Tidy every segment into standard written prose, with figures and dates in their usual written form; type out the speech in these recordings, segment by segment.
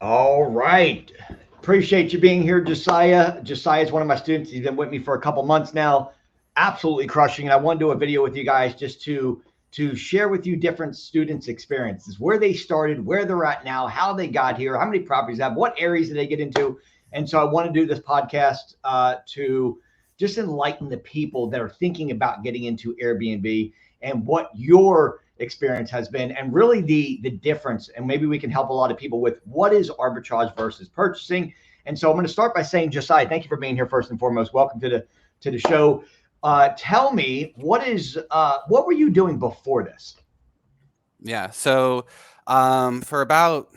All right. Appreciate you being here, Josiah. Josiah is one of my students. He's been with me for a couple months now. Absolutely crushing. And I want to do a video with you guys just to share with you different students' experiences, where they started, where they're at now, how they got here, how many properties they have, what areas did they get into. And so I want to do this podcast to just enlighten the people that are thinking about getting into Airbnb and what your experience has been, and really the difference, and maybe we can help a lot of people with what is arbitrage versus purchasing. And so I'm going to start by saying, Josiah, thank you for being here first and foremost. Welcome to the show. Tell me, what were you doing before this? Yeah, so for about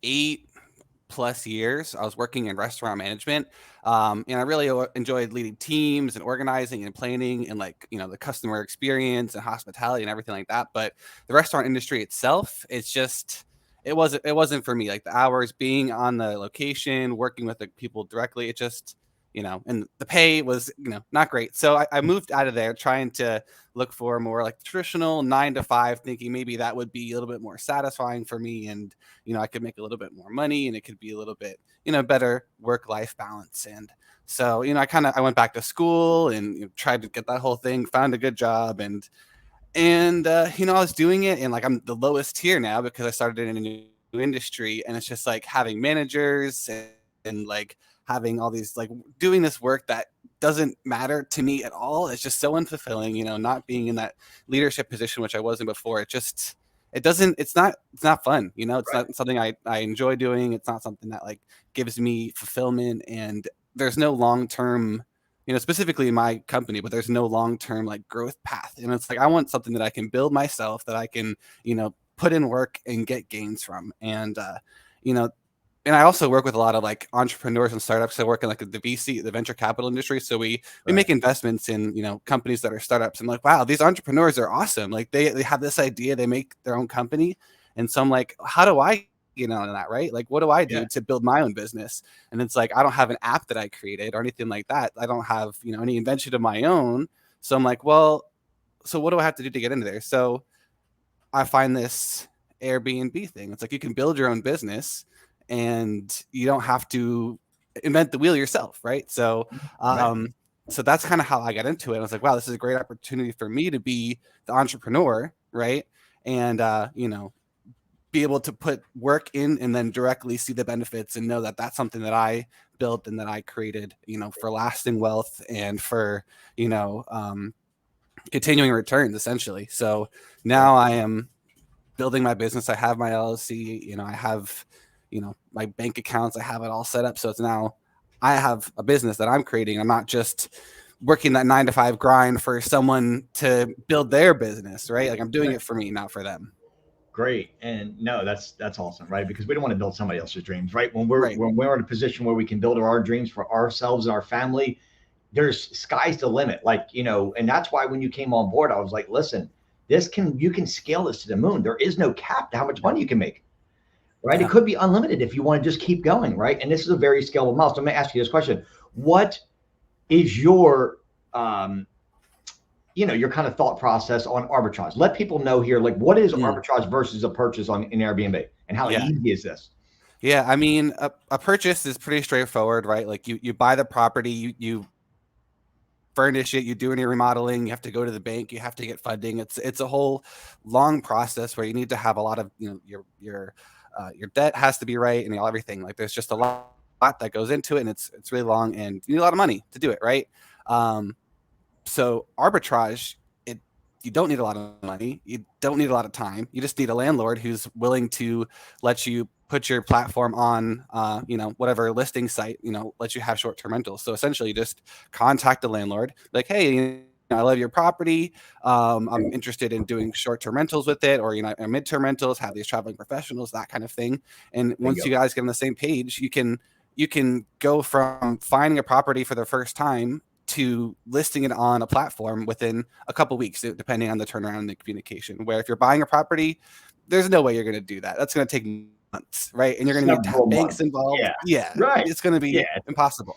8+ years, I was working in restaurant management, and I really enjoyed leading teams and organizing and planning and the customer experience and hospitality and everything like that. But the restaurant industry itself, it wasn't for me. Like the hours, being on the location, working with the people directly, it just and the pay was not great. So I moved out of there, trying to look for more like traditional 9 to 5, thinking maybe that would be a little bit more satisfying for me, and I could make a little bit more money, and it could be a little bit better work-life balance. And so I went back to school and tried to get that whole thing, found a good job, and I was doing it, and I'm the lowest tier now because I started in a new industry, and it's just like having managers and having all these doing this work that doesn't matter to me at all. It's just so unfulfilling, not being in that leadership position, which I wasn't before. It's not fun. It's Right. not something I enjoy doing. It's not something that gives me fulfillment, and there's no long-term, specifically in my company, but there's no long-term growth path. And it's I want something that I can build myself, that I can, put in work and get gains from. And, you know, and I also work with a lot of entrepreneurs and startups. I work in the VC, the venture capital industry. So we Right. make investments in, companies that are startups. I'm like, wow, these entrepreneurs are awesome. They have this idea, they make their own company. And so I'm like, how do I get on that, right? What do I Yeah. do to build my own business? And it's I don't have an app that I created or anything like that. I don't have, any invention of my own. So I'm like, well, so what do I have to do to get into there? So I find this Airbnb thing. It's you can build your own business and you don't have to invent the wheel yourself, right? So, Right. so that's kind of how I got into it. I was like, wow, this is a great opportunity for me to be the entrepreneur, right? And be able to put work in and then directly see the benefits and know that that's something that I built and that I created, for lasting wealth and for continuing returns, essentially. So Right. now I am building my business. I have my LLC, I have, my bank accounts, I have it all set up. So it's now I have a business that I'm creating. I'm not just working that 9 to 5 grind for someone to build their business, right? I'm doing Right. it for me, not for them. Great. And no, that's awesome, right? Because we don't want to build somebody else's dreams, right? Right. When we're in a position where we can build our dreams for ourselves and our family, there's sky's the limit. And that's why when you came on board, I was like, listen, you can scale this to the moon. There is no cap to how much money you can make, right? It Yeah. could be unlimited if you want to just keep going, right? And this is a very scalable model. So I'm going to ask you this question. What is um, your kind of thought process on arbitrage? Let people know here, what is Mm. arbitrage versus a purchase on in Airbnb, and how Yeah. easy is this? Yeah. I mean, a purchase is pretty straightforward, right? You buy the property, you furnish it, you do any remodeling, you have to go to the bank, you have to get funding. It's a whole long process where you need to have a lot of, your debt has to be right and everything. There's just a lot that goes into it, and it's really long, and you need a lot of money to do it, right? Um, so arbitrage, you don't need a lot of money, you don't need a lot of time, you just need a landlord who's willing to let you put your platform on whatever listing site, let you have short-term rentals. So essentially you just contact the landlord, hey, I love your property, I'm interested in doing short-term rentals with it, or or midterm rentals, have these traveling professionals, that kind of thing. And There you once go. you guys get on the same page, you can go from finding a property for the first time to listing it on a platform within a couple weeks, depending on the turnaround and the communication. Where if you're buying a property, there's no way you're going to do that. That's going to take months, right? And you're going to need to Several have banks months. involved. Yeah. Yeah, Right. it's going to be Yeah. impossible.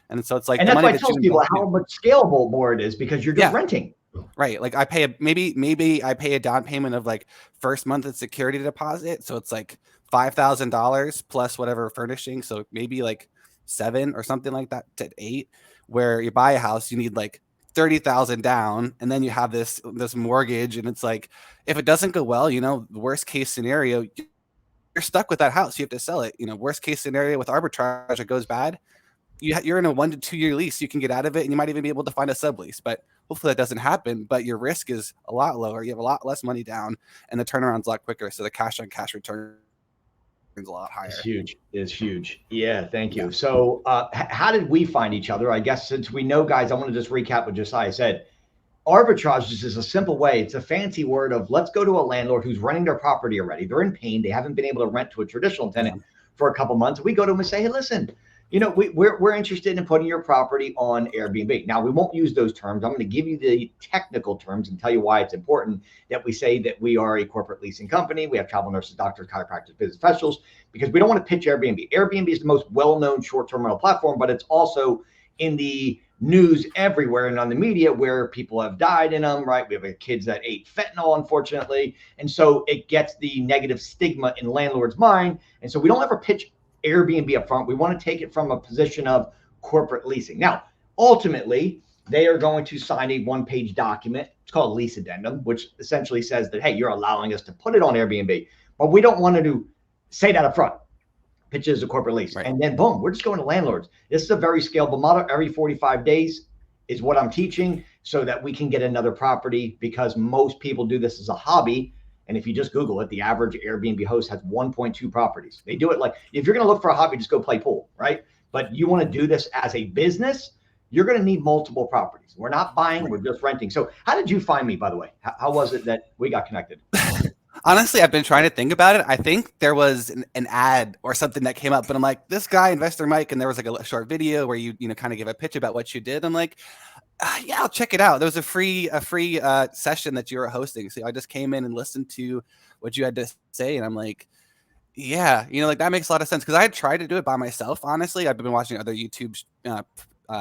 And so it's And the that's money why I that tell you people invest. how much scalable more it is, because you're just Yeah, renting. Right. Like I pay maybe I pay a down payment of like first month of security deposit. So it's like $5,000 plus whatever furnishing. So maybe like 7 or something like that to 8, where you buy a house, you need like 30,000 down, and then you have this mortgage, and it's like, if it doesn't go well, the worst case scenario, you're stuck with that house. You have to sell it. Worst case scenario with arbitrage, it goes bad. You're in a 1 to 2 year lease. You can get out of it, and you might even be able to find a sublease. But hopefully that doesn't happen. But your risk is a lot lower. You have a lot less money down, and the turnaround's a lot quicker. So the cash on cash return is a lot higher. It's huge. Yeah, thank you. So how did we find each other? I guess since we know, guys, I want to just recap what Josiah said. Arbitrage is just a simple way. It's a fancy word of let's go to a landlord who's renting their property already. They're in pain. They haven't been able to rent to a traditional tenant for a couple months. We go to them and say, hey, listen, we're interested in putting your property on Airbnb. Now, we won't use those terms. I'm going to give you the technical terms and tell you why it's important that we say that we are a corporate leasing company. We have travel nurses, doctors, chiropractors, business professionals, because we don't want to pitch Airbnb. Airbnb is the most well-known short-term rental platform, but it's also in the news everywhere and on the media where people have died in them, right? We have kids that ate fentanyl, unfortunately. And so it gets the negative stigma in landlord's mind. And so we don't ever pitch Airbnb up front. We want to take it from a position of corporate leasing. Now, ultimately, they are going to sign a one-page document. It's called a lease addendum, which essentially says that, hey, you're allowing us to put it on Airbnb. But we don't want to say that up front. Pitch as a corporate lease. Right. And then boom, we're just going to landlords. This is a very scalable model. Every 45 days is what I'm teaching so that we can get another property, because most people do this as a hobby. And if you just Google it, the average Airbnb host has 1.2 properties. They do it like, if you're going to look for a hobby, just go play pool, right? But you want to do this as a business, you're going to need multiple properties. We're not buying, we're just renting. So how did you find me, by the way? How was it that we got connected? Honestly, I've been trying to think about it. I think there was an ad or something that came up, but I'm like, this guy, Investor Mike, and there was like a short video where you kind of give a pitch about what you did. I'm like, yeah, I'll check it out. There was a free session that you were hosting. So I just came in and listened to what you had to say. And I'm like, yeah, like that makes a lot of sense. Cause I had tried to do it by myself. Honestly, I've been watching other YouTube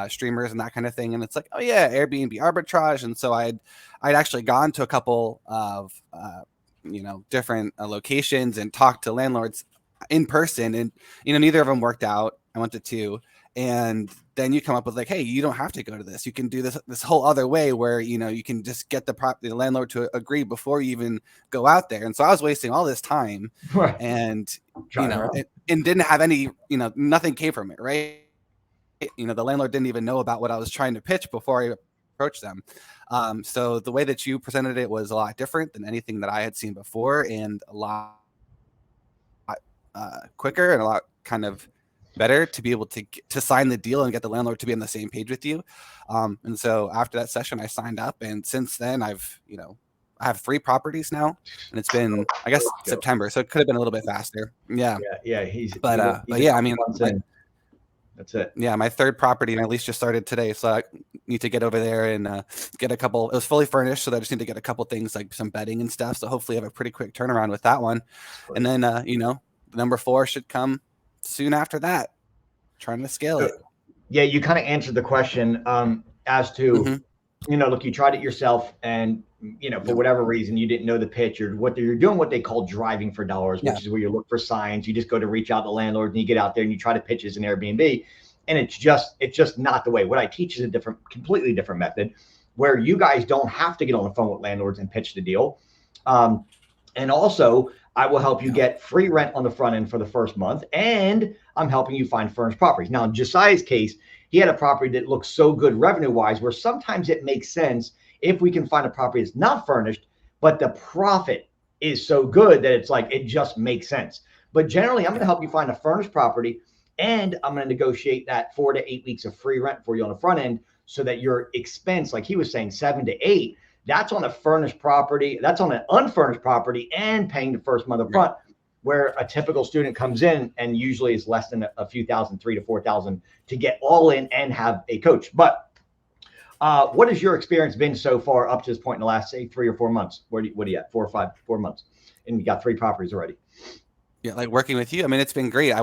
streamers and that kind of thing. And it's like, oh yeah, Airbnb Arbitrage. And so I'd actually gone to a couple of, different locations and talked to landlords in person, and neither of them worked out. I went to 2, and then you come up with like, hey, you don't have to go to this. You can do this whole other way where you can just get the landlord to agree before you even go out there. And so I was wasting all this time, and and didn't have any, nothing came from it, right? The landlord didn't even know about what I was trying to pitch before I approached them. So the way that you presented it was a lot different than anything that I had seen before, and a lot quicker and a lot kind of better to be able to sign the deal and get the landlord to be on the same page with you. And so after that session, I signed up, and since then I have 3 properties now, and it's been, I guess, September, so it could have been a little bit faster. Yeah. But yeah, I mean, that's it. Yeah, my 3rd property, my lease just started today, so I need to get over there and get a couple. It was fully furnished, so I just need to get a couple things like some bedding and stuff. So hopefully, I have a pretty quick turnaround with that one. And then, number 4 should come soon after that. Trying to scale it. Yeah, you kind of answered the question as to, look, you tried it yourself, and for whatever reason, you didn't know the pitch, or you're doing what they call driving for dollars, which is where you look for signs. You just go to reach out to landlords, and you get out there and you try to pitch as an Airbnb, and it's just not the way. What I teach is a completely different method, where you guys don't have to get on the phone with landlords and pitch the deal. And also, I will help you get free rent on the front end for the first month, and I'm helping you find furnished properties. Now, in Josiah's case, he had a property that looks so good revenue-wise, where sometimes it makes sense if we can find a property that's not furnished, but the profit is so good that it's like, it just makes sense. But generally, I'm going to help you find a furnished property, and I'm going to negotiate that 4 to 8 weeks of free rent for you on the front end, so that your expense, like he was saying, 7 to 8, that's on a furnished property, that's on an unfurnished property, and paying the first month up front, where a typical student comes in and usually is less than a few thousand, 3,000 to 4,000 to get all in and have a coach. But what has your experience been so far up to this point in the last, say, 3 or 4 months? What are you at? 4 or 5, 4 months, and you got 3 properties already. Yeah, like working with you, I mean, it's been great.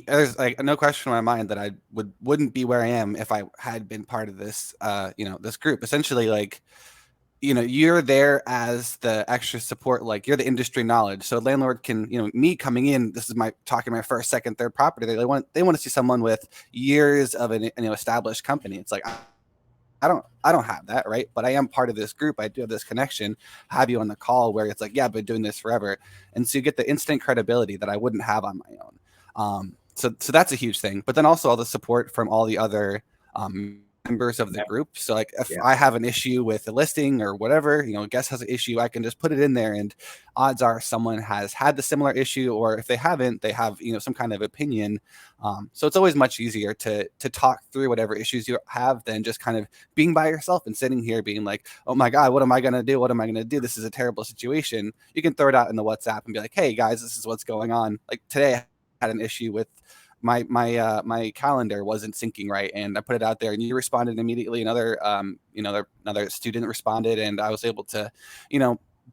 There's like no question in my mind that I wouldn't be where I am if I had been part of this, this group. Essentially, like, you're there as the extra support, like you're the industry knowledge. So landlord can, me coming in, this is my first, second, third property. They want to see someone with years of an established company. It's like, I don't have that, right? But I am part of this group. I do have this connection. Have you on the call where it's like, yeah, I've been doing this forever, and so you get the instant credibility that I wouldn't have on my own. So that's a huge thing. But then also all the support from all the other members of the group. So like if I have an issue with the listing or whatever, a guest has an issue, I can just put it in there, and odds are someone has had the similar issue, or if they haven't, they have some kind of opinion. So it's always much easier to talk through whatever issues you have than just kind of being by yourself and sitting here being like, oh my God, what am I going to do? What am I going to do? This is a terrible situation. You can throw it out in the WhatsApp and be like, hey guys, this is what's going on. Like today I had an issue with my calendar wasn't syncing right, and I put it out there, and you responded immediately. Another student responded, and I was able to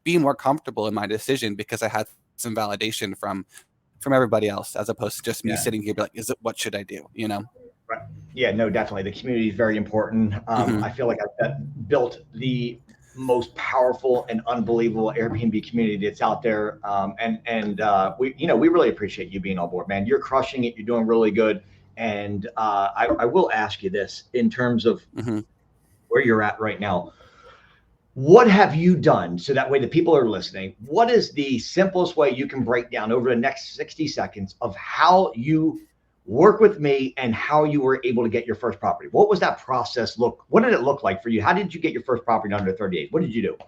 be more comfortable in my decision because I had some validation from everybody else, as opposed to just me sitting here be like, what should I do? Right. Yeah, no, definitely. The community is very important. I feel like I've built the most powerful and unbelievable Airbnb community that's out there. We really appreciate you being on board, man. You're crushing it. You're doing really good. And I will ask you this in terms of where you're at right now. What have you done so that way the people are listening? What is the simplest way you can break down over the next 60 seconds of how you work with me and how you were able to get your first property? What was that process what did it look like for you? How did you get your first property in under 30 days? What did you do?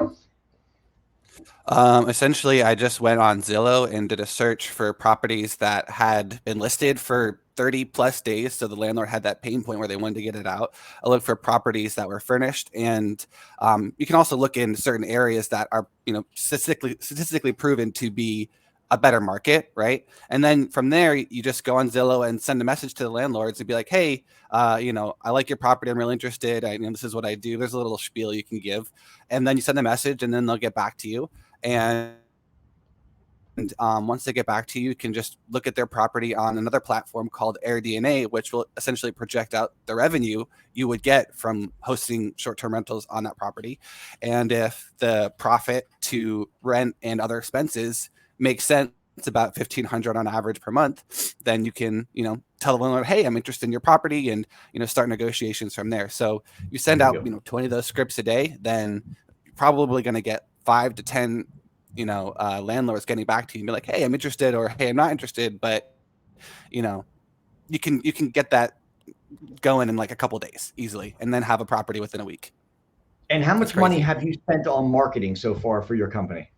Essentially, I just went on Zillow and did a search for properties that had been listed for 30 plus days. So the landlord had that pain point where they wanted to get it out. I looked for properties that were furnished, and you can also look in certain areas that are, statistically proven to be a better market, right? And then from there, you just go on Zillow and send a message to the landlords and be like, hey, I like your property. I'm really interested. This is what I do. There's a little spiel you can give. And then you send a message, and then they'll get back to you. And once they get back to you, you can just look at their property on another platform called AirDNA, which will essentially project out the revenue you would get from hosting short-term rentals on that property. And if the profit to rent and other expenses makes sense, it's about $1,500 on average per month, then you can, tell the landlord, hey, I'm interested in your property, and, start negotiations from there. So you send out, 20 of those scripts a day, then you're probably going to get 5 to 10, landlords getting back to you and be like, hey, I'm interested, or hey, I'm not interested. But, you can get that going in like a couple of days easily, and then have a property within a week. And how much money have you spent on marketing so far for your company?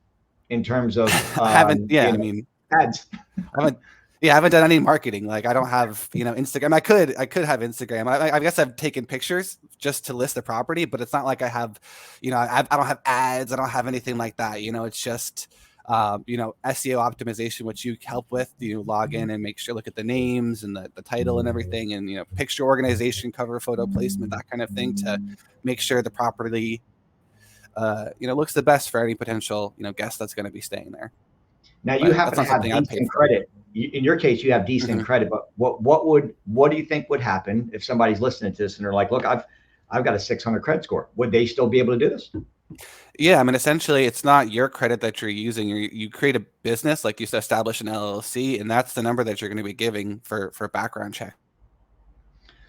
In terms of ads. I haven't done any marketing. Like I don't have, Instagram. I could have Instagram. I guess I've taken pictures just to list the property, but it's not like I have, I don't have ads. I don't have anything like that. It's just, SEO optimization, which you help with. You log in and make sure, look at the names and the title and everything, and picture organization, cover photo placement, that kind of thing, to make sure the property looks the best for any potential, guest that's going to be staying there. Now you happen to have decent credit. In your case, you have decent credit, but what do you think would happen if somebody's listening to this and they're like, look, I've got a 600 credit score. Would they still be able to do this? Yeah. Essentially it's not your credit that you're using. You create a business, like you establish an LLC, and that's the number that you're going to be giving for background check.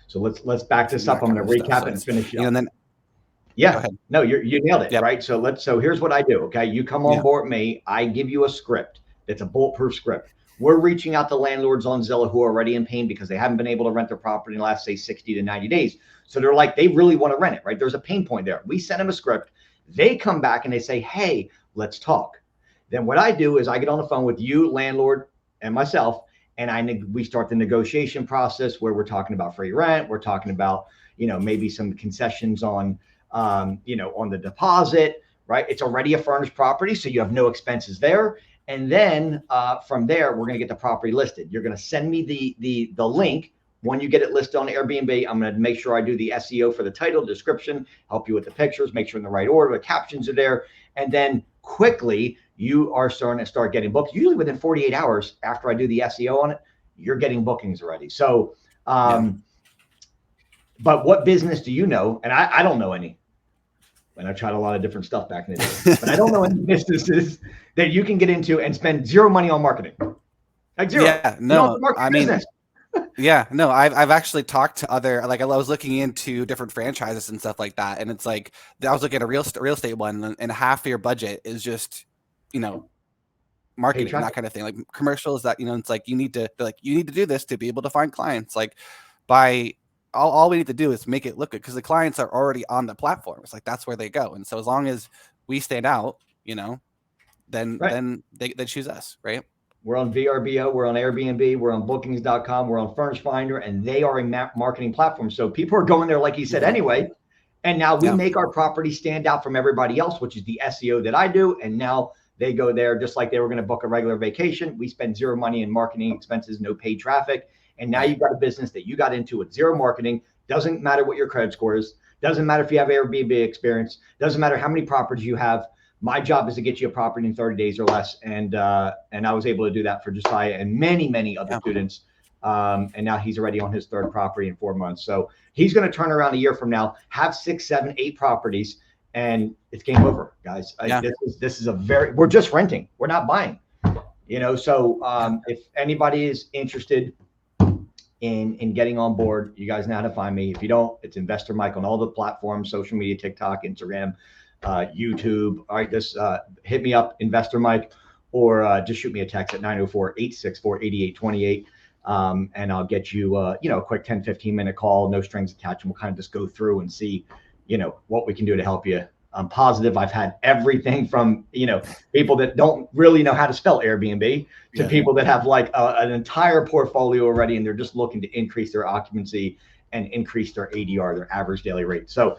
So let's back this up. I'm going to recap it and finish it. And then, yeah, no, you nailed it. Yep. Right. So here's what I do. Okay. You come on board with me. I give you a script. That's a bulletproof script. We're reaching out to landlords on Zillow who are already in pain because they haven't been able to rent their property in the last, say, 60 to 90 days. So they're like, they really want to rent it, right? There's a pain point there. We send them a script. They come back and they say, hey, let's talk. Then what I do is I get on the phone with you, landlord, and myself, and we start the negotiation process where we're talking about free rent. We're talking about, maybe some concessions on on the deposit, right? It's already a furnished property, so you have no expenses there. And then from there, we're going to get the property listed. You're going to send me the link. When you get it listed on Airbnb, I'm going to make sure I do the SEO for the title, description, help you with the pictures, make sure in the right order, the captions are there. And then quickly, you are starting to getting booked. Usually within 48 hours after I do the SEO on it, you're getting bookings already. So, but what business do you know? And I don't know any. And I tried a lot of different stuff back in the day, but I don't know any businesses that you can get into and spend zero money on marketing. Like zero. Yeah, no, I mean, business. yeah, no, I've actually talked to other, like I was looking into different franchises and stuff like that, and it's like I was looking at a real estate one, and half of your budget is just, you know, marketing and that kind of thing, like commercials that, you know, it's like you need to do this to be able to find clients. Like by all we need to do is make it look good because the clients are already on the platform. It's like that's where they go, and so as long as we stand out, you know, then they choose us, right? We're on VRBO, we're on Airbnb, we're on bookings.com, we're on Furnish Finder, and they are a marketing platform. So people are going there, like you said, anyway. And now we make our property stand out from everybody else, which is the SEO that I do. And now they go there just like they were going to book a regular vacation. We spend zero money in marketing expenses, no paid traffic. And now you've got a business that you got into with zero marketing. Doesn't matter what your credit score is. Doesn't matter if you have Airbnb experience. Doesn't matter how many properties you have. My job is to get you a property in 30 days or less. And I was able to do that for Josiah and many other students. And now he's already on his third property in 4 months. So he's going to turn around a year from now, have 6, 7, 8 properties, and it's game over, guys. This is we're just renting. We're not buying, you know? So if anybody is interested in getting on board, you guys know how to find me. If you don't, it's Investor Mike on all the platforms, social media, TikTok, Instagram, YouTube. All right, just hit me up, Investor Mike, or just shoot me a text at 904-864-8828. And I'll get you, a quick 10, 15 minute call, no strings attached. And we'll kind of just go through and see, what we can do to help you. I'm positive I've had everything from, people that don't really know how to spell Airbnb to people that have like an entire portfolio already, and they're just looking to increase their occupancy and increase their ADR, their average daily rate. So,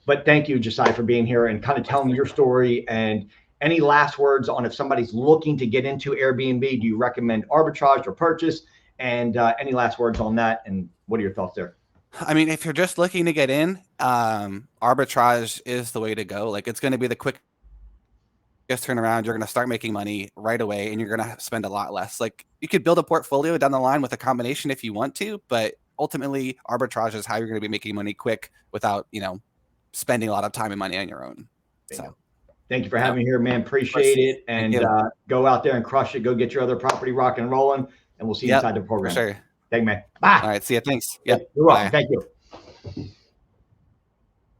but thank you, Josiah, for being here and kind of telling your story. And any last words on if somebody's looking to get into Airbnb, do you recommend arbitrage or purchase? And any last words on that? And what are your thoughts there? I mean, if you're just looking to get in, arbitrage is the way to go. Like it's going to be the quickest turnaround. You're going to start making money right away, and you're going to spend a lot less. Like you could build a portfolio down the line with a combination if you want to, but ultimately arbitrage is how you're going to be making money quick without, spending a lot of time and money on your own. So thank you for having me here, man. Appreciate it. And go out there and crush it. Go get your other property rock and rolling, and we'll see you inside the program. For sure. Thank you, man. Bye. All right. See you. Thanks. Yep. You're welcome. Thank you.